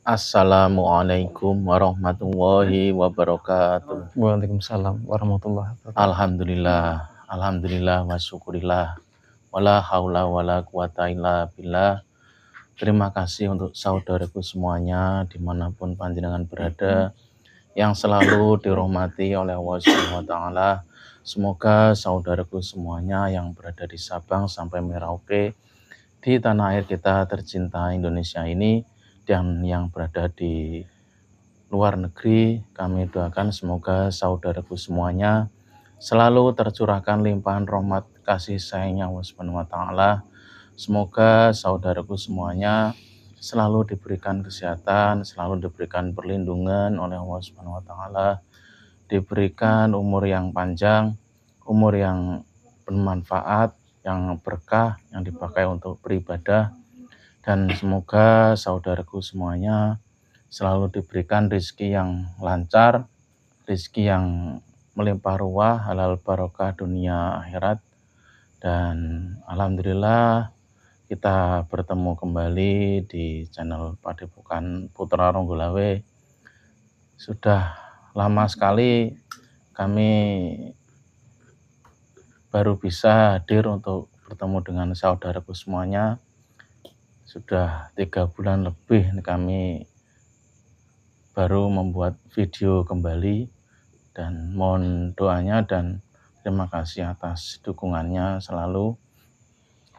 Assalamualaikum warahmatullahi wabarakatuh. Waalaikumsalam warahmatullahi wabarakatuh. Alhamdulillah wa syukurillah. Wala haula wala quwata illa billah. Terima kasih untuk saudaraku semuanya dimanapun panjenengan berada, yang selalu dirahmati oleh Allah Subhanahu wa Ta'ala. Semoga saudaraku semuanya yang berada di Sabang sampai Merauke, di tanah air kita tercinta Indonesia ini, dan yang berada di luar negeri, kami doakan semoga saudaraku semuanya selalu tercurahkan limpahan rahmat kasih sayangnya Allah Subhanahu wa Ta'ala. Semoga saudaraku semuanya selalu diberikan kesehatan, selalu diberikan perlindungan oleh Allah Subhanahu wa Ta'ala, diberikan umur yang panjang, umur yang bermanfaat, yang berkah, yang dipakai untuk beribadah, dan semoga saudaraku semuanya selalu diberikan rezeki yang lancar, rezeki yang melimpah ruah, halal barokah dunia akhirat. Dan alhamdulillah kita bertemu kembali di channel Padepokan Putra Ronggolawe. Sudah lama sekali kami baru bisa hadir untuk bertemu dengan saudaraku semuanya. Sudah 3 bulan lebih kami baru membuat video kembali, dan mohon doanya dan terima kasih atas dukungannya selalu.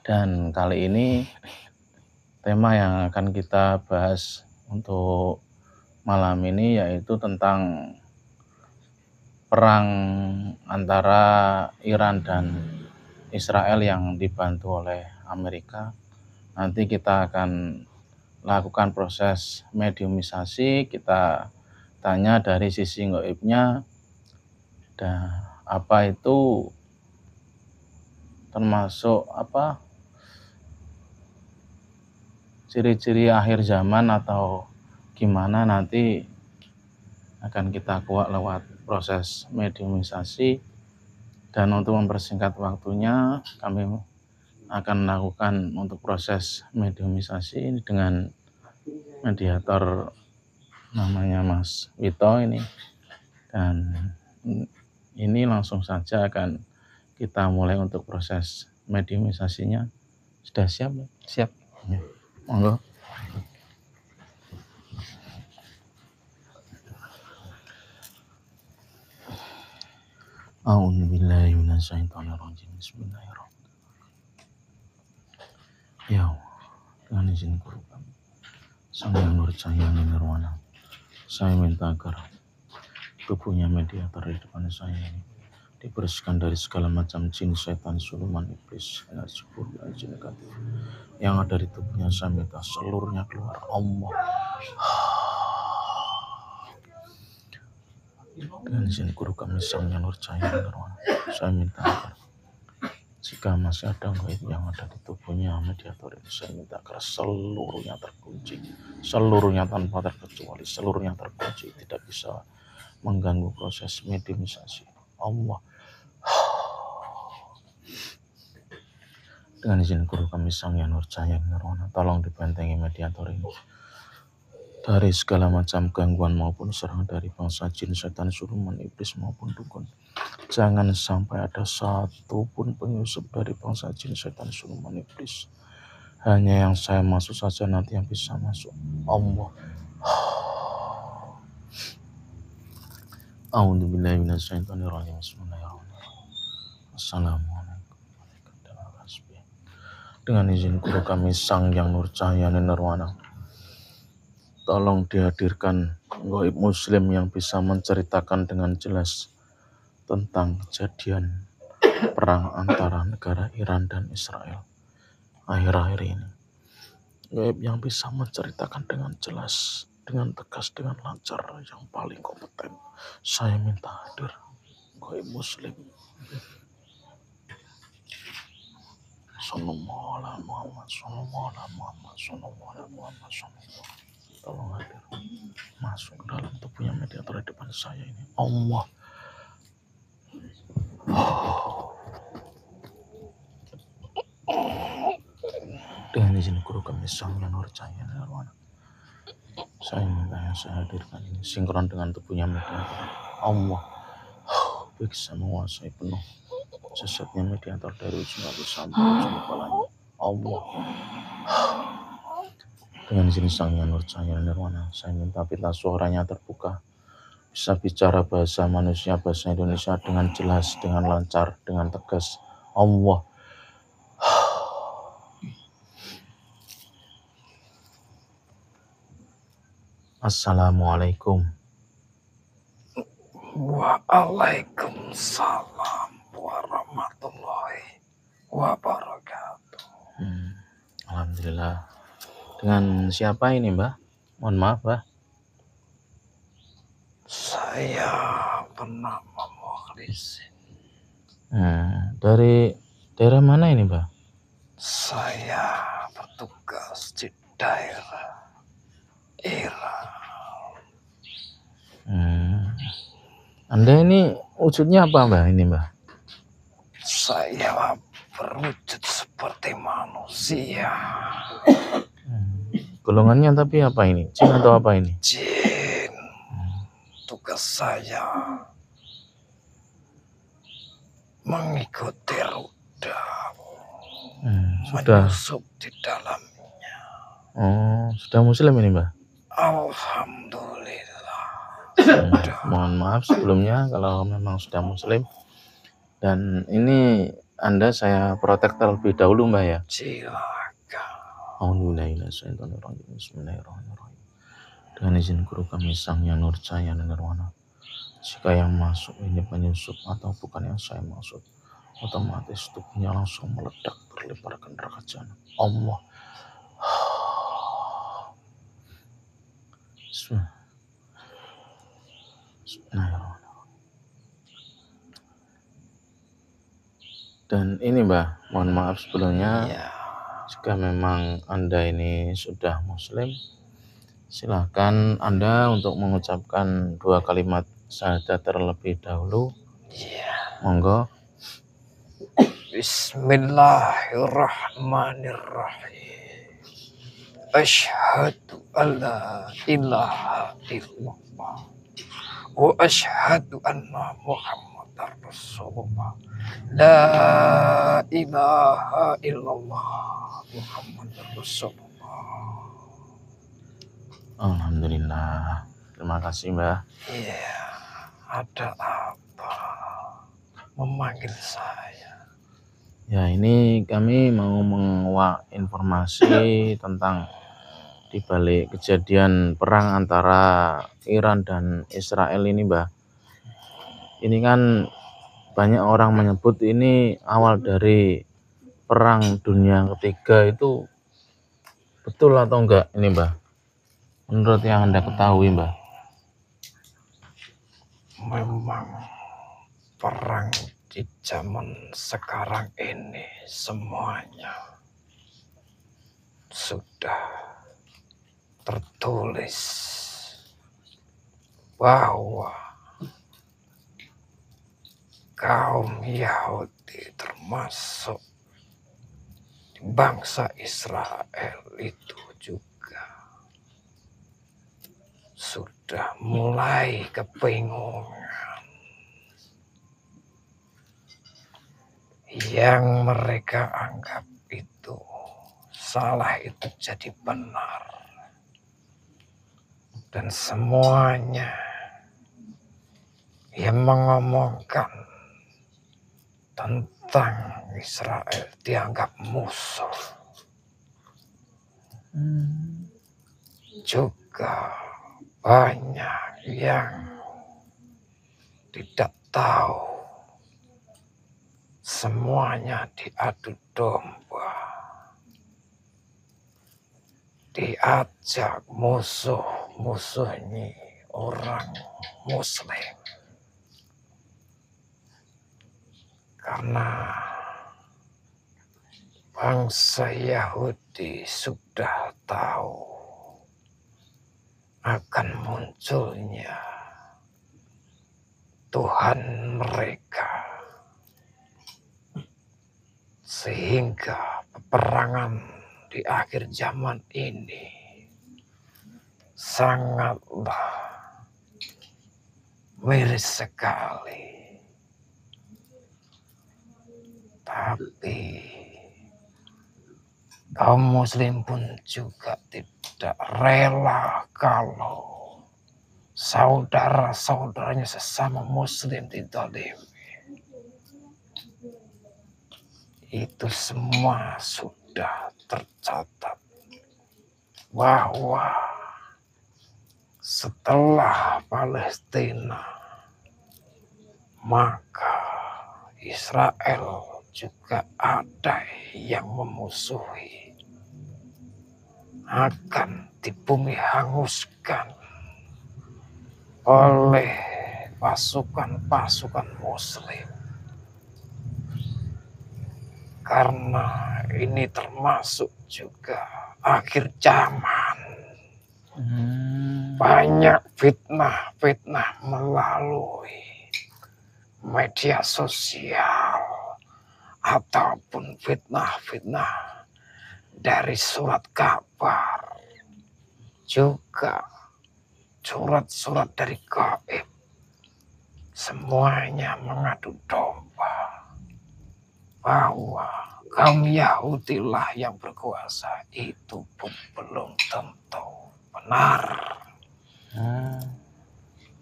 Dan kali ini tema yang akan kita bahas untuk malam ini yaitu tentang perang antara Iran dan Israel yang dibantu oleh Amerika. Nanti kita akan lakukan proses mediumisasi, kita tanya dari sisi gaibnya, dan apa itu termasuk apa ciri-ciri akhir zaman atau gimana, nanti akan kita kuak lewat proses mediumisasi. Dan untuk mempersingkat waktunya, kami akan melakukan untuk proses mediumisasi dengan mediator namanya Mas Wito ini. Dan ini langsung saja akan kita mulai untuk proses mediumisasinya. Sudah siap? Siap. Ya. Monggo. A'udzubillahi minasyaitonirrajim. Bismillahirrahmanirrahim. Ya Allah, dengan izin guru kami, Sang Yang Nur Cahaya Nirwana, saya minta agar tubuhnya mediator di depan saya ini dibersihkan dari segala macam jin, setan, siluman, iblis, energi buruk, energi negatif yang ada di tubuhnya. Saya minta seluruhnya keluar. Allah. Dengan izin guru kami Sang Yang Nur Cahaya Nirwana, saya minta agar jika masih ada gaib yang ada di tubuhnya mediator ini, saya minta agar seluruhnya terkunci, seluruhnya tanpa terkecuali, seluruhnya terkunci, tidak bisa mengganggu proses mediumisasi. Allah. Dengan izin guru kami Sang Yang Nur Cahaya Nirwana, tolong dibentengi mediator ini dari segala macam gangguan maupun serangan dari bangsa jin, setan, siluman, iblis maupun dukun. Jangan sampai ada satu pun penyusup dari bangsa jin, setan, siluman, iblis. Hanya yang saya masuk saja nanti yang bisa masuk. Allah. A'udzubillahi minasyaitonirrajim. Bismillahirrahmanirrahim. Assalamualaikum warahmatullahi wabarakatuh. Dengan izin guru kami Sang Yang Nur Cahaya Nirwana, tolong dihadirkan gaib muslim yang bisa menceritakan dengan jelas tentang kejadian perang antara negara Iran dan Israel akhir-akhir ini. Gaib yang bisa menceritakan dengan jelas, dengan tegas, dengan lancar, yang paling kompeten. Saya minta hadir gaib muslim. Sallallahu alaihi Muhammad, sallallahu alaihi Muhammad, sallallahu alaihi Muhammad, sallallahu. Tolong hadir masuk ke dalam tubuhnya mediator di depan saya ini. Allah. Dengan izin guru kami Sang Yang Nurjaya Nirwana, saya minta yang saya hadirkan ini sinkron dengan tubuhnya mediator Allah. Bisa menguasai penuh sesatnya mediator dari ujung alis sampai ujung kepalanya Allah. Dengan izin Sang Yang Nurjaya Nirwana, saya minta bila suaranya terbuka, bisa bicara bahasa manusia, bahasa Indonesia dengan jelas, dengan lancar, dengan tegas Allah. Assalamualaikum. Waalaikumsalam warahmatullahi wabarakatuh. Alhamdulillah. Dengan siapa ini, Mbah? Mohon maaf, Mbah. Saya bernama Mukhlisin. Dari daerah mana ini, Mbah? Saya bertugas di daerah Iran. Anda ini wujudnya apa, Mbah? Ini, Mbah? Saya berwujud seperti manusia. Golongannya tapi apa ini? Jin atau apa ini? Jin. Tugas saya mengikuti roda. Sudah. Menyusup di dalamnya. Sudah muslim ini, Mbah? Alhamdulillah. Mohon maaf sebelumnya kalau memang sudah muslim. Dan ini Anda saya protek terlebih dahulu, Mbah ya. Silakan. Bismillahirrahmanirrahim. Dengan izin guru kami Sang Yang Nurjaya Nirwana, jika yang masuk ini penyusup atau bukan yang saya maksud, otomatis tubuhnya langsung meledak terlemparkan neraka jahanam Allah. Bismillahirrahmanirrahim. Dan ini, Mbah, mohon maaf sebelumnya, jika memang Anda ini sudah muslim, silahkan Anda untuk mengucapkan 2 kalimat syahadat terlebih dahulu. Monggo. Bismillahirrahmanirrahim. Asyhadu alla ilaha illallah wa asyhadu anna Muhammadar Rasulullah. La ilaha illallah Muhammadar Rasulullah. Alhamdulillah. Terima kasih, Mbah. Iya, ada apa memanggil saya? Ya, ini kami mau menguak informasi tentang dibalik kejadian perang antara Iran dan Israel ini, Mbah. Ini kan banyak orang menyebut ini awal dari perang dunia ketiga, itu betul atau enggak ini, Mbah? Menurut yang Anda ketahui, Mbah. Memang perang di zaman sekarang ini semuanya sudah tertulis bahwa kaum Yahudi termasuk bangsa Israel itu juga sudah mulai kebingungan. Yang mereka anggap itu salah itu jadi benar. Dan semuanya yang mengomongkan tentang Israel dianggap musuh. Juga banyak yang tidak tahu. Semuanya diadu domba. Diajak musuh-musuhnya orang Muslim. Karena bangsa Yahudi sudah tahu akan munculnya Tuhan mereka. Sehingga peperangan di akhir zaman ini sangatlah miris sekali. Tapi kaum muslim pun juga tidak rela kalau saudara-saudaranya sesama muslim dizalimi. Itu semua sudah tercatat bahwa setelah Palestina maka Israel juga ada yang memusuhi, akan dibumi hanguskan oleh pasukan-pasukan muslim. Karena ini termasuk juga akhir zaman. Banyak fitnah-fitnah melalui media sosial ataupun fitnah-fitnah dari surat kabar, juga surat-surat dari gaib, semuanya mengadu domba bahwa kaum Yahudi lah yang berkuasa. Itu pun belum tentu benar.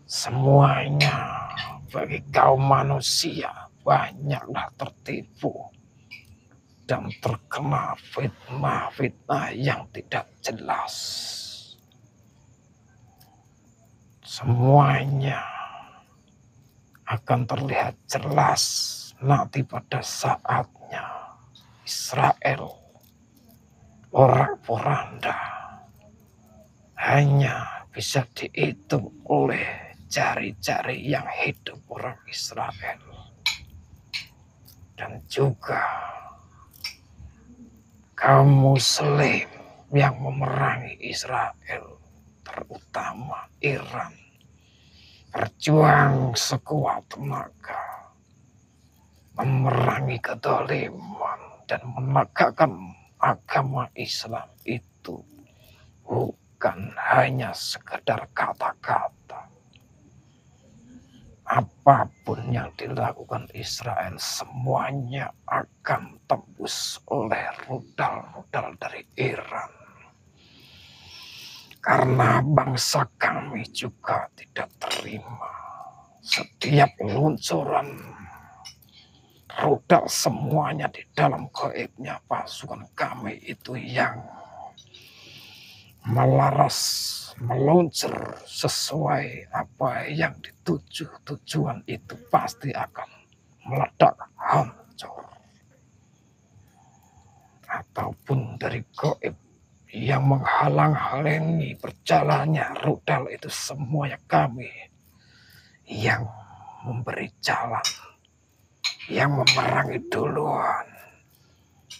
Semuanya bagi kaum manusia banyaklah tertipu dan terkena fitnah-fitnah yang tidak jelas. Semuanya akan terlihat jelas nanti pada saatnya Israel porak-poranda hanya bisa dihitung oleh jari-jari yang hidup orang Israel. Dan juga kaum muslim yang memerangi Israel, terutama Iran, berjuang sekuat tenaga memerangi kedzaliman dan menegakkan agama Islam. Itu bukan hanya sekedar kata-kata. Apapun yang dilakukan Israel semuanya akan tembus oleh rudal-rudal dari Iran. Karena bangsa kami juga tidak terima setiap luncuran rudal semuanya di dalam gaibnya pasukan kami itu yang melaras, meluncur sesuai apa yang dituju, tujuan itu pasti akan meledak hancur. Ataupun dari gaib yang menghalang-halangi berjalannya rudal itu semuanya kami yang memberi jalan, yang memerangi duluan.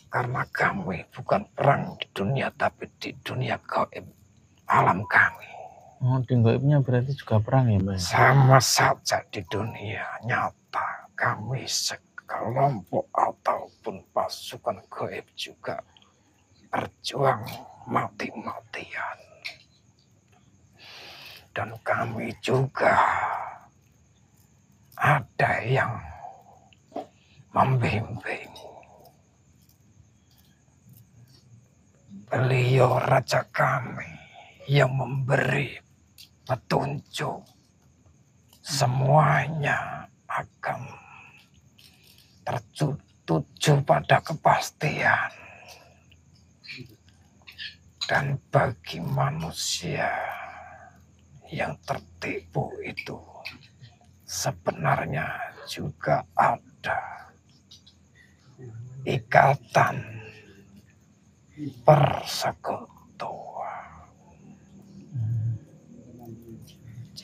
Karena kami bukan perang di dunia, tapi di dunia gaib alam kami. Oh, di gaibnya berarti juga perang ya, Mbak? Sama saja di dunia nyata kami sekelompok ataupun pasukan gaib juga berjuang mati-matian. Dan kami juga ada yang membimbing. Beliau raja kami yang memberi petunjuk. Semuanya akan tertuju pada kepastian. Dan bagi manusia yang tertipu itu sebenarnya juga ada ikatan persekutuan.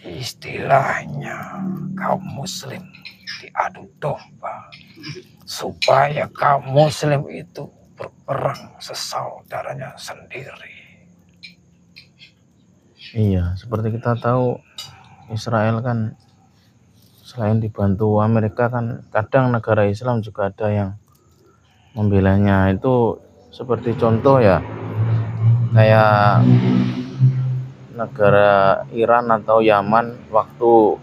Istilahnya kaum muslim diadu domba supaya kaum muslim itu berperang sesaudaranya sendiri. Iya, seperti kita tahu Israel kan selain dibantu Amerika kan kadang negara Islam juga ada yang membelanya. Itu seperti contoh ya, kayak negara Iran atau Yaman waktu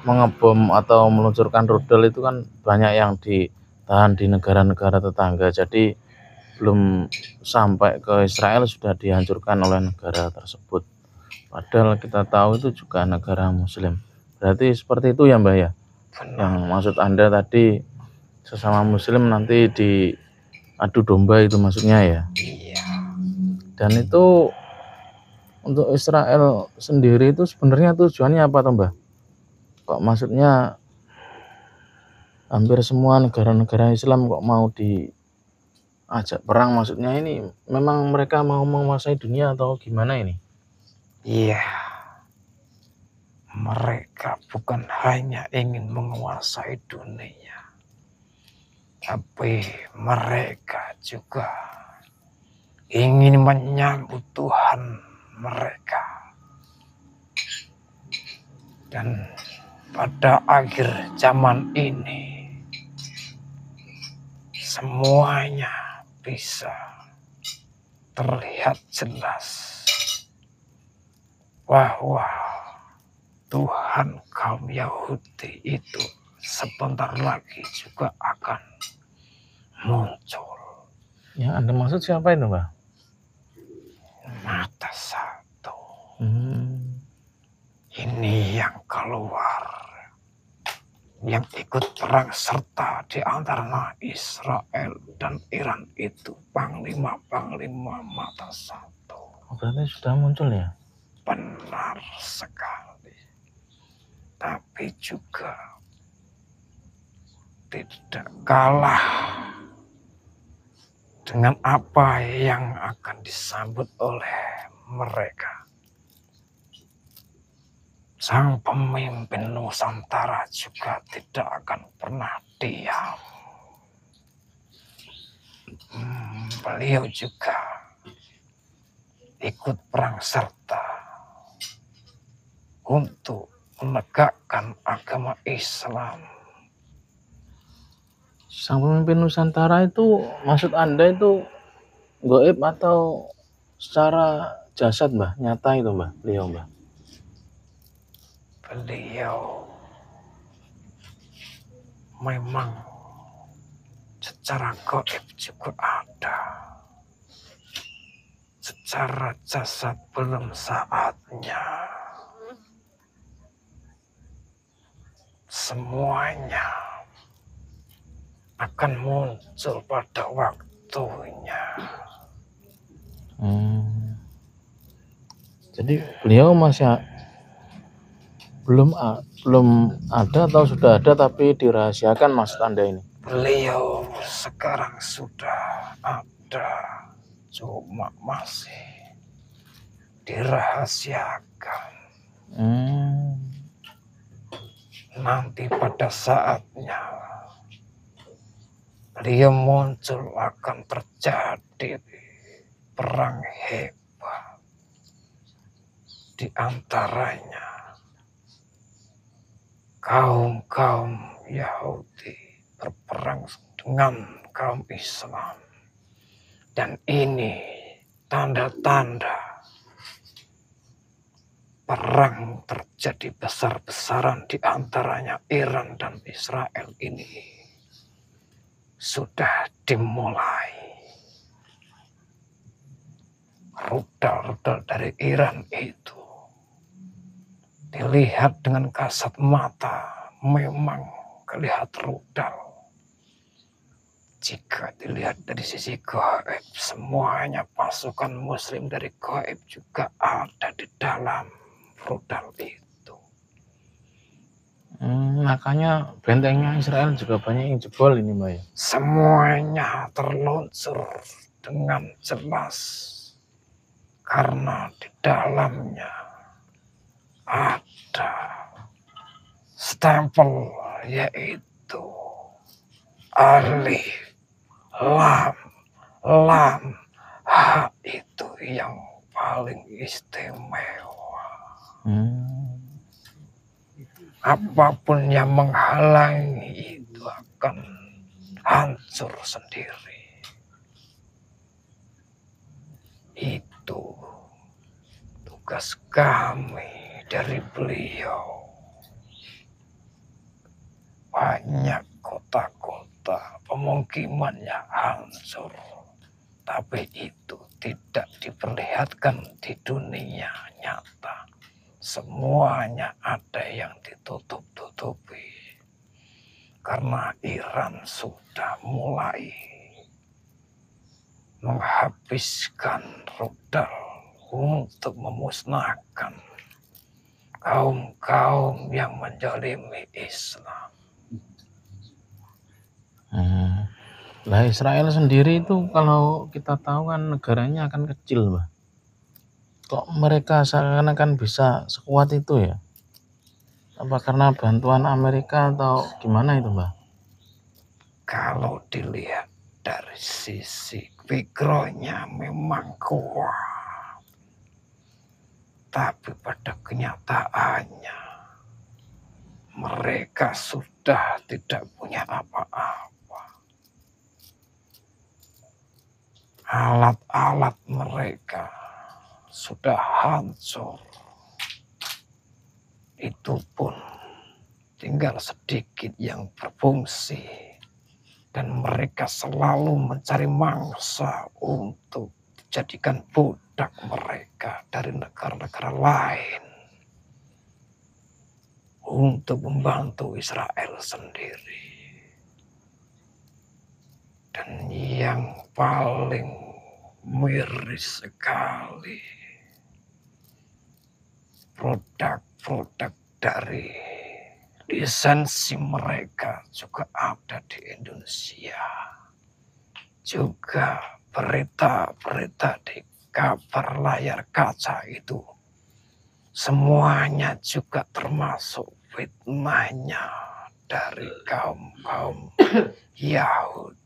mengebom atau meluncurkan rudal itu kan banyak yang ditahan di negara-negara tetangga, jadi belum sampai ke Israel sudah dihancurkan oleh negara tersebut, padahal kita tahu itu juga negara muslim. Berarti seperti itu ya Mbak ya, yang maksud Anda tadi sesama muslim nanti diadu domba itu maksudnya ya. Iya. Dan itu untuk Israel sendiri itu sebenarnya tujuannya apa toh Mbak? Kok maksudnya hampir semua negara-negara Islam kok mau diajak perang, maksudnya ini memang mereka mau menguasai dunia atau gimana ini? Iya, mereka bukan hanya ingin menguasai dunia, tapi mereka juga ingin menyambut Tuhan mereka. Dan pada akhir zaman ini, semuanya bisa terlihat jelas bahwa Tuhan kaum Yahudi itu sebentar lagi juga akan muncul. Yang Anda maksud siapa itu Mbak? Mata satu. Ini yang keluar, yang ikut perang serta di antara Israel dan Iran itu panglima-panglima mata satu. Oh, berarti sudah muncul ya? Benar sekali. Tapi juga tidak kalah dengan apa yang akan disambut oleh mereka. Sang pemimpin Nusantara juga tidak akan pernah diam. Beliau juga ikut perang serta untuk menegakkan agama Islam. Sang pemimpin Nusantara itu maksud Anda itu gaib atau secara jasad Mbah? Nyata itu Mbah, beliau Mbah? Beliau memang secara gaib juga ada. Secara jasad belum saatnya. Semuanya akan muncul pada waktunya. Jadi beliau masih belum ada atau sudah ada tapi dirahasiakan maksud Anda ini? Beliau sekarang sudah ada, cuma masih dirahasiakan. Nanti pada saatnya beliau muncul akan terjadi perang hebat. Di antaranya kaum Yahudi berperang dengan kaum Islam. Dan ini tanda-tanda perang terjadi besar-besaran di antaranya Iran dan Israel ini sudah dimulai. Rudal-rudal dari Iran itu dilihat dengan kasat mata, memang kelihatan rudal. Jika dilihat dari sisi gaib, semuanya pasukan muslim dari gaib juga ada di dalam rudal itu. Makanya bentengnya Israel juga banyak yang jebol ini Mbak ya? Semuanya terluncur dengan jelas karena di dalamnya ada stempel, yaitu alif, lam, ha, itu yang paling istimewa. Apapun yang menghalangi itu akan hancur sendiri. itu tugas kami dari beliau. Banyak kota-kota pemukimannya hancur, tapi itu tidak diperlihatkan di dunia nyata. Semuanya ada yang ditutup-tutupi karena Iran sudah mulai menghabiskan rudal untuk memusnahkan kaum-kaum yang menzalimi Islam. Lah Israel sendiri itu kalau kita tahu kan negaranya akan kecil, Mbah. Kok mereka seakan-akan bisa sekuat itu ya? Apa karena bantuan Amerika atau gimana itu, Mbah? Kalau dilihat dari sisi backgroundnya memang kuat, tapi pada kenyataannya mereka sudah tidak punya apa-apa. Alat-alat mereka sudah hancur. Itu pun tinggal sedikit yang berfungsi. Dan mereka selalu mencari mangsa untuk dijadikan budak mereka dari negara-negara lain. Untuk membantu Israel sendiri. Dan yang paling miris sekali, produk-produk dari lisensi mereka juga ada di Indonesia. Juga berita-berita di kabar layar kaca itu semuanya juga termasuk fitnahnya dari kaum-kaum Yahudi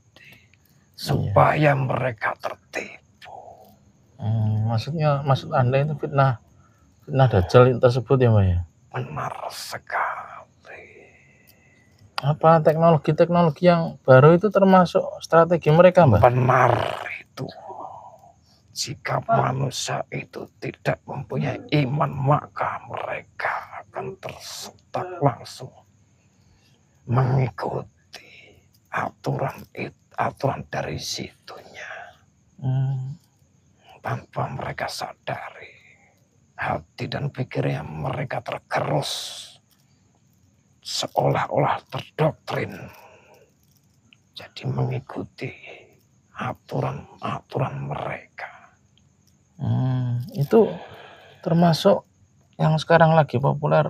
supaya mereka tertipu. Maksud Anda itu fitnah Dajjal tersebut ya, Mbak ya? Benar sekali. Apa teknologi yang baru itu termasuk strategi mereka, Mbak? Benar itu. Jika manusia itu tidak mempunyai iman, maka mereka akan tersetak langsung mengikuti aturan dari situnya. Tanpa mereka sadari, hati dan pikirnya mereka tergerus seolah-olah terdoktrin, jadi mengikuti aturan-aturan mereka. Itu termasuk yang sekarang lagi populer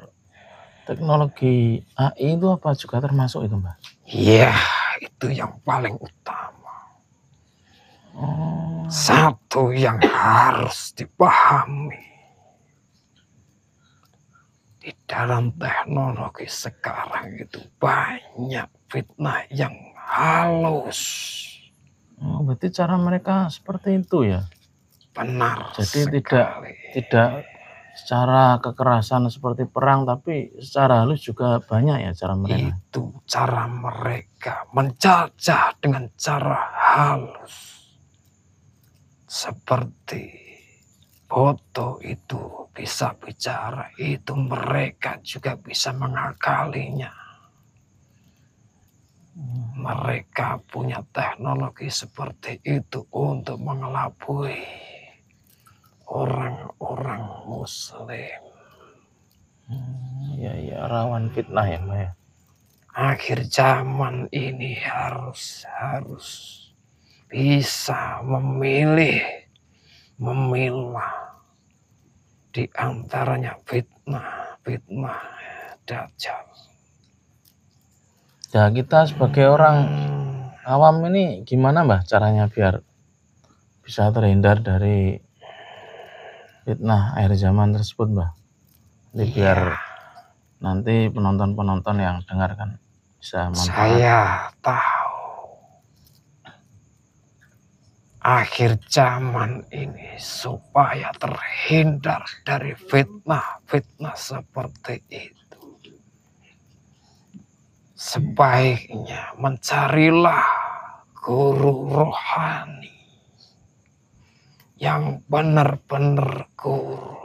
teknologi AI itu apa juga termasuk itu, Mbak? Ya, itu yang paling utama. Satu yang harus dipahami. Di dalam teknologi sekarang itu banyak fitnah yang halus. Berarti cara mereka seperti itu ya? Benar. Jadi sekali. tidak secara kekerasan seperti perang, tapi secara halus juga banyak ya cara mereka. Itu cara mereka menjajah dengan cara halus. Seperti foto itu bisa bicara, itu mereka juga bisa mengakalinya. Mereka punya teknologi seperti itu untuk mengelabui orang-orang Muslim. Ya, rawan fitnah ya, Mbak ya. Akhir zaman ini harus bisa memilah di antaranya fitnah Dajjal. Ya, kita sebagai orang awam ini gimana, Mbak, caranya biar bisa terhindar dari fitnah akhir zaman tersebut, Mbak? Jadi biar nanti penonton-penonton yang dengarkan bisa manfaat. Saya tahu akhir zaman ini supaya terhindar dari fitnah seperti itu, sebaiknya mencarilah guru rohani yang benar-benar guru.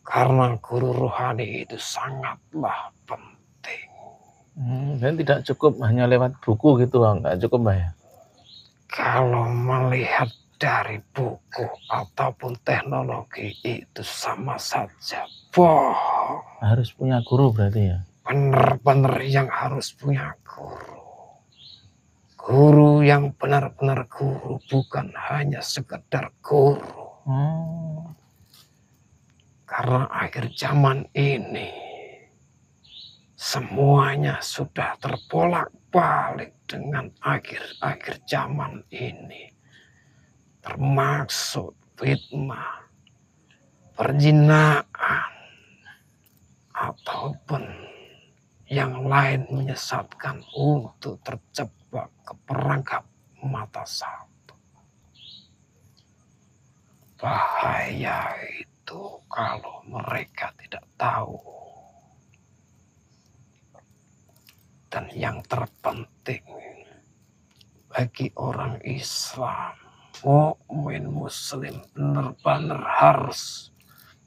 Karena guru rohani itu sangatlah penting. Dan tidak cukup hanya lewat buku gitu, nggak cukup Mbah ya? Kalau melihat dari buku ataupun teknologi itu sama saja bohong. Harus punya guru berarti ya? Benar-benar yang harus punya guru. Guru yang benar-benar guru, bukan hanya sekedar guru. Karena akhir zaman ini semuanya sudah terbolak-balik dengan akhir zaman ini. Termasuk fitnah, perzinaan, ataupun yang lain menyesatkan untuk terjebak ke perangkap mata satu. Bahaya itu kalau mereka tidak tahu. Dan yang terpenting bagi orang Islam, mukmin muslim benar-benar harus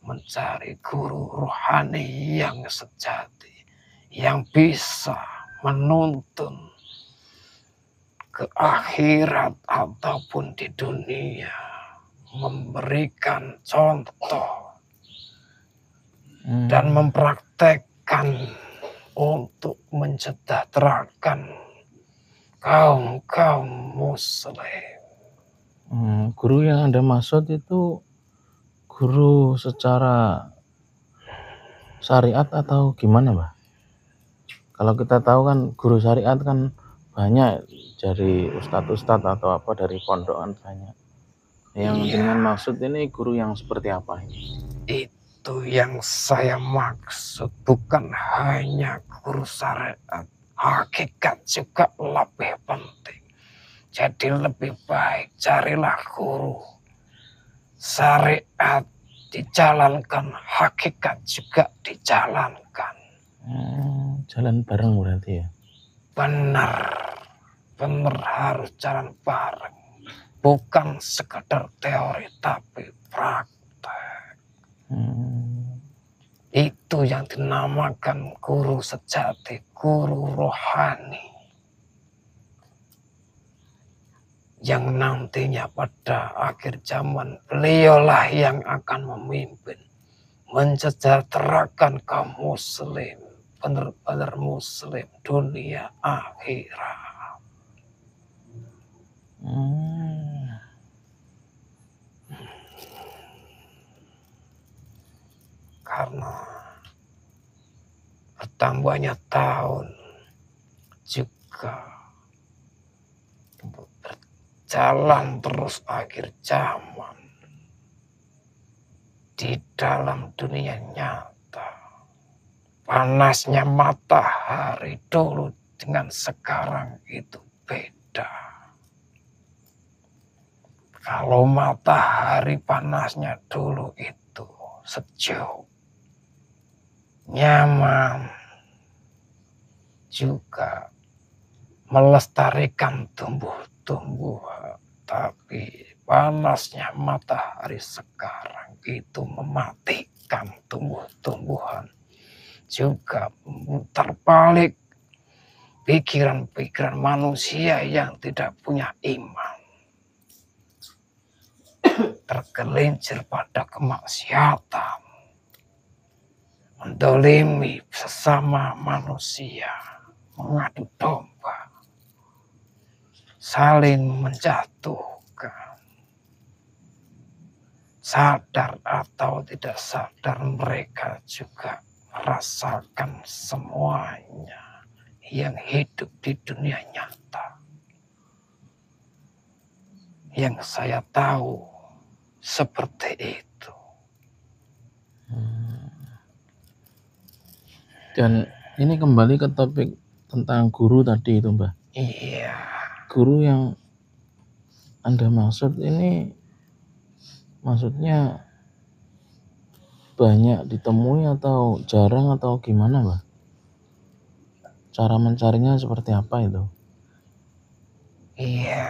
mencari guru rohani yang sejati, yang bisa menuntun ke akhirat ataupun di dunia, memberikan contoh dan mempraktekkan untuk mensejahterakan kaum muslim. Guru yang Anda maksud itu guru secara syariat atau gimana Mbah? Kalau kita tahu kan guru syariat kan banyak, dari ustadz atau apa dari pondokan banyak. Yang dengan maksud ini guru yang seperti apa ini? Itu yang saya maksud, bukan hanya guru syariat. Hakikat juga lebih penting. Jadi lebih baik carilah guru syariat dijalankan, hakikat juga dijalankan. Jalan bareng berarti ya? Benar harus jalan bareng. Bukan sekedar teori tapi praktek. Itu yang dinamakan guru sejati, guru rohani. Yang nantinya pada akhir zaman beliaulah yang akan memimpin, mensejahterakan kaum muslim, benar-benar muslim dunia akhirat. Karena bertambahnya tahun juga berjalan terus akhir zaman di dalam dunia nyata. Panasnya matahari dulu dengan sekarang itu beda. Kalau matahari panasnya dulu itu sejuk, nyaman, juga melestarikan tumbuh-tumbuhan. Tapi panasnya matahari sekarang itu mematikan tumbuh-tumbuhan, juga terbalik pikiran-pikiran manusia yang tidak punya iman, tergelincir pada kemaksiatan, mendolimi sesama manusia, mengadu domba, saling menjatuhkan. Sadar atau tidak sadar mereka juga merasakan semuanya yang hidup di dunia nyata. Yang saya tahu seperti itu. Dan ini kembali ke topik tentang guru tadi itu Mbah. Iya. Guru yang Anda maksud ini maksudnya banyak ditemui atau jarang atau gimana Mbah? Cara mencarinya seperti apa itu? Iya.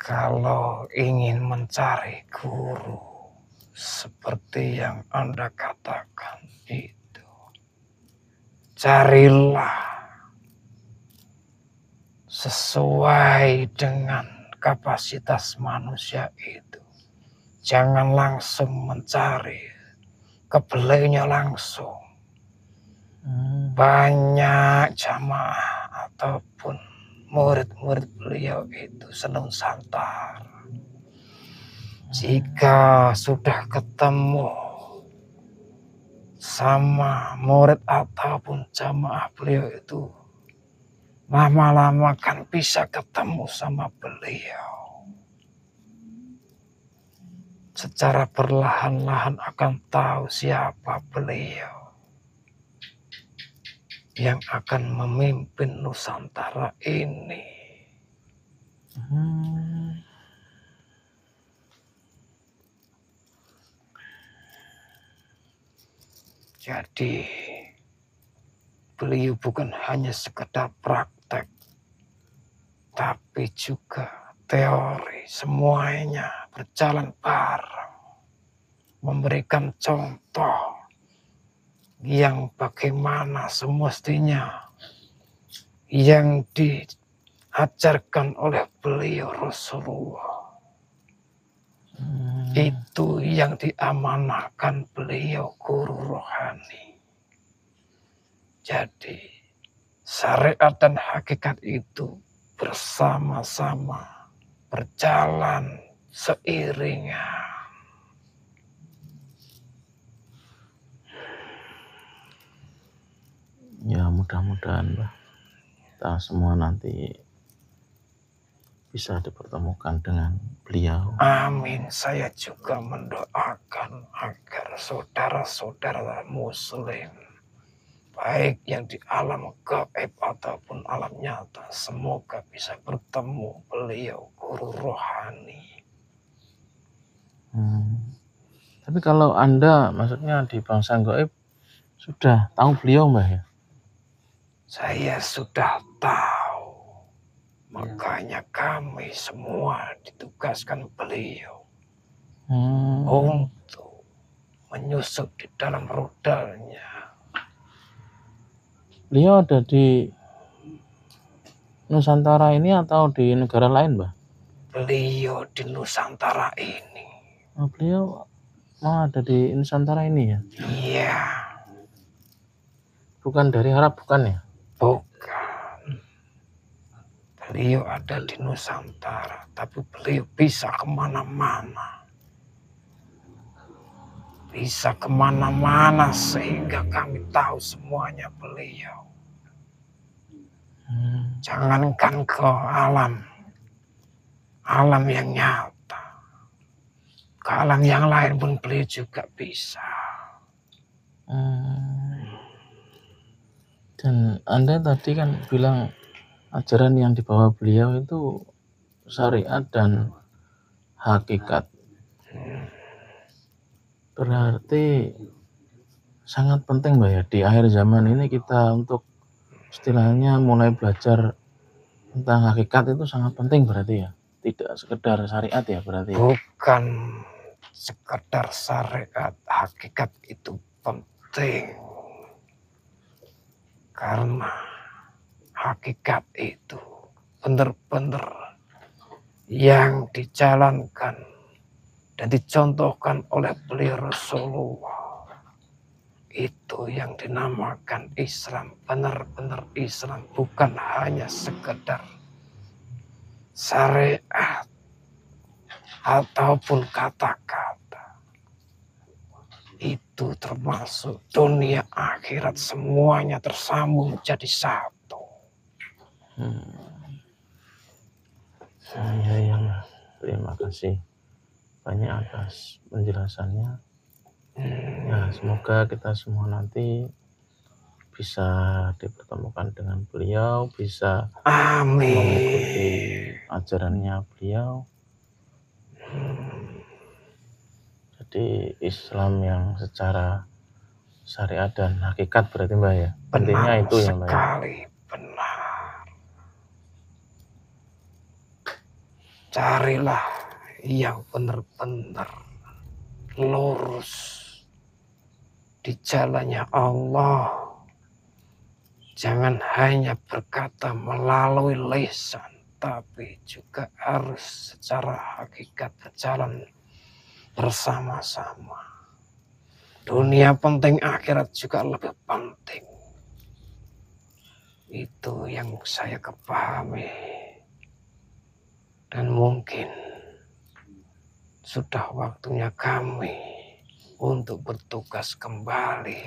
Kalau ingin mencari guru seperti yang Anda katakan itu, carilah sesuai dengan kapasitas manusia itu. Jangan langsung mencari ke beliaunya langsung. Banyak jamaah ataupun murid-murid beliau itu senusantara. Jika sudah ketemu sama murid ataupun jamaah beliau itu, lama-lama kan bisa ketemu sama beliau. Secara perlahan-lahan akan tahu siapa beliau yang akan memimpin Nusantara ini. Jadi beliau bukan hanya sekedar praktek, tapi juga teori, semuanya berjalan bareng, memberikan contoh yang bagaimana semestinya yang diajarkan oleh beliau Rasulullah. Itu yang diamanahkan beliau guru rohani. Jadi syariat dan hakikat itu bersama-sama berjalan seiringan. Ya mudah-mudahan Mbah, kita semua nanti bisa dipertemukan dengan beliau. Amin. Saya juga mendoakan agar saudara-saudara muslim, baik yang di alam gaib ataupun alam nyata, semoga bisa bertemu beliau guru rohani. Tapi kalau Anda maksudnya di bangsa gaib sudah tahu beliau Mbah ya? Saya sudah tahu, makanya kami semua ditugaskan beliau untuk menyusup di dalam rudalnya. Beliau ada di Nusantara ini atau di negara lain Mbah? Beliau di Nusantara ini. Oh, beliau ada di Nusantara ini ya? Iya. Bukan dari Arab bukan ya? Bukan. Beliau ada di Nusantara, tapi beliau bisa kemana-mana. Bisa kemana-mana sehingga kami tahu semuanya beliau. Jangankan ke alam yang nyata, ke alam yang lain pun beliau juga bisa. Dan Anda tadi kan bilang ajaran yang dibawa beliau itu syariat dan hakikat. Berarti sangat penting Mbak ya di akhir zaman ini kita untuk istilahnya mulai belajar tentang hakikat itu sangat penting berarti ya. Tidak sekedar syariat ya berarti. Bukan sekedar syariat, hakikat itu penting. Karena hakikat itu benar-benar yang dijalankan dan dicontohkan oleh beliau Rasulullah. Itu yang dinamakan Islam, benar-benar Islam, bukan hanya sekedar syariat ataupun kata-kata. Itu termasuk dunia akhirat, semuanya tersambung menjadi satu. Ya, terima kasih banyak atas penjelasannya. Ya, semoga kita semua nanti bisa dipertemukan dengan beliau, bisa mengikuti ajarannya beliau. Jadi Islam yang secara syariat dan hakikat berarti Mbak ya. Intinya itu ya Mbak. Sekali benar. carilah yang benar-benar lurus di jalannya Allah. Jangan hanya berkata melalui lisan, tapi juga harus secara hakikat berjalan bersama-sama. Dunia penting, akhirat juga lebih penting. Itu yang saya kepahami. Dan mungkin sudah waktunya kami untuk bertugas kembali.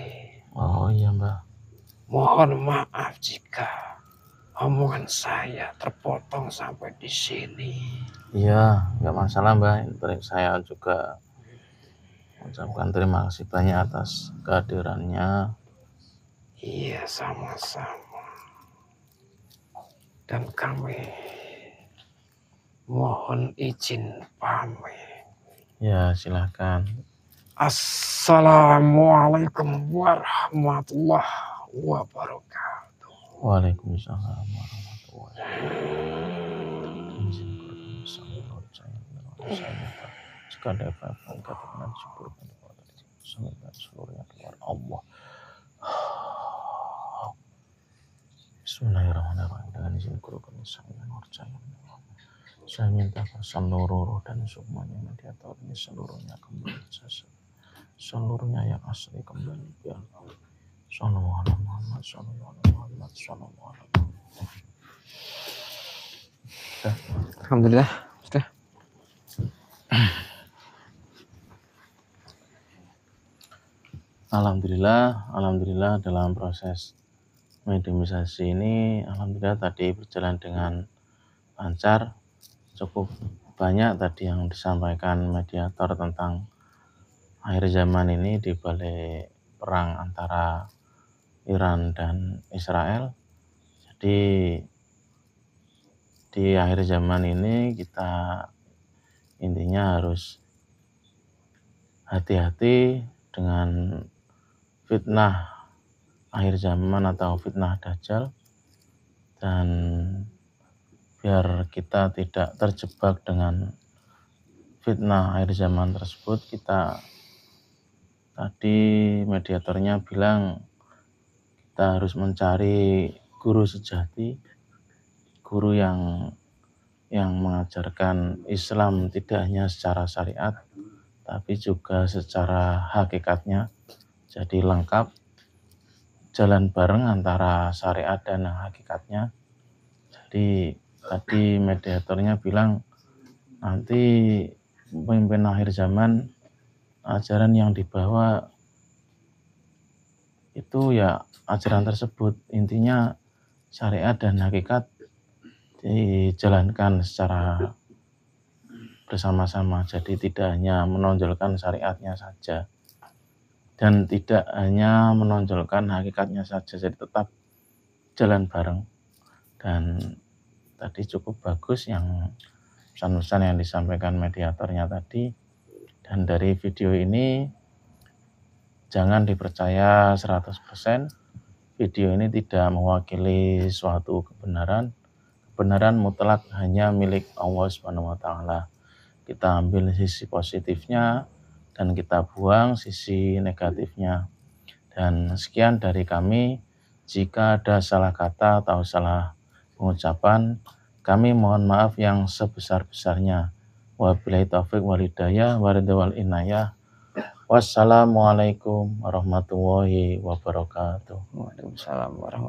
Oh iya Mbah. Mohon maaf jika omongan saya terpotong sampai di sini. Iya, nggak masalah Mbah. Saya juga mengucapkan terima kasih banyak atas kehadirannya. Iya, sama-sama. Dan kami mohon izin pamit. Ya, silahkan. Assalamualaikum warahmatullahi wabarakatuh. Waalaikumsalam warahmatullahi wabarakatuh. Jika ada apa-apa katakan syukur kepada seluruhnya kepada Allah. Bismillahirrahmanirrahim. Dengan izin guru kami saya percaya. Saya minta seluruh dan semuanya mediator ini seluruhnya kembali seluruhnya yang asli kembali ya Allah. Sallallahu alaihi Muhammad, sallallahu alaihi Muhammad, sallallahu alaihi Muhammad. Alhamdulillah, sudah. Alhamdulillah dalam proses mediumisasi ini alhamdulillah tadi berjalan dengan lancar. Cukup banyak tadi yang disampaikan mediator tentang akhir zaman ini di balik perang antara Iran dan Israel. Jadi di akhir zaman ini kita intinya harus hati-hati dengan fitnah akhir zaman atau fitnah Dajjal, dan biar kita tidak terjebak dengan fitnah akhir zaman tersebut, kita tadi mediatornya bilang kita harus mencari guru sejati, guru yang mengajarkan Islam tidak hanya secara syariat tapi juga secara hakikatnya. Jadi lengkap, jalan bareng antara syariat dan hakikatnya. Jadi tadi mediatornya bilang nanti pemimpin akhir zaman ajaran yang dibawa itu ya ajaran tersebut, intinya syariat dan hakikat dijalankan secara bersama-sama. Jadi tidak hanya menonjolkan syariatnya saja dan tidak hanya menonjolkan hakikatnya saja, jadi tetap jalan bareng. Dan tadi cukup bagus yang pesan-pesan yang disampaikan mediatornya tadi. Dan dari video ini jangan dipercaya 100%. Video ini tidak mewakili suatu kebenaran. Kebenaran mutlak hanya milik Allah Subhanahu wa taala. Kita ambil sisi positifnya dan kita buang sisi negatifnya. Dan sekian dari kami. Jika ada salah kata atau salah pengucapan, kami mohon maaf yang sebesar-besarnya. Wabillahi taufiq wal hidayah wal inayah. Wassalamualaikum warahmatullahi wabarakatuh. Waalaikumsalam warahmatullahi wabarakatuh.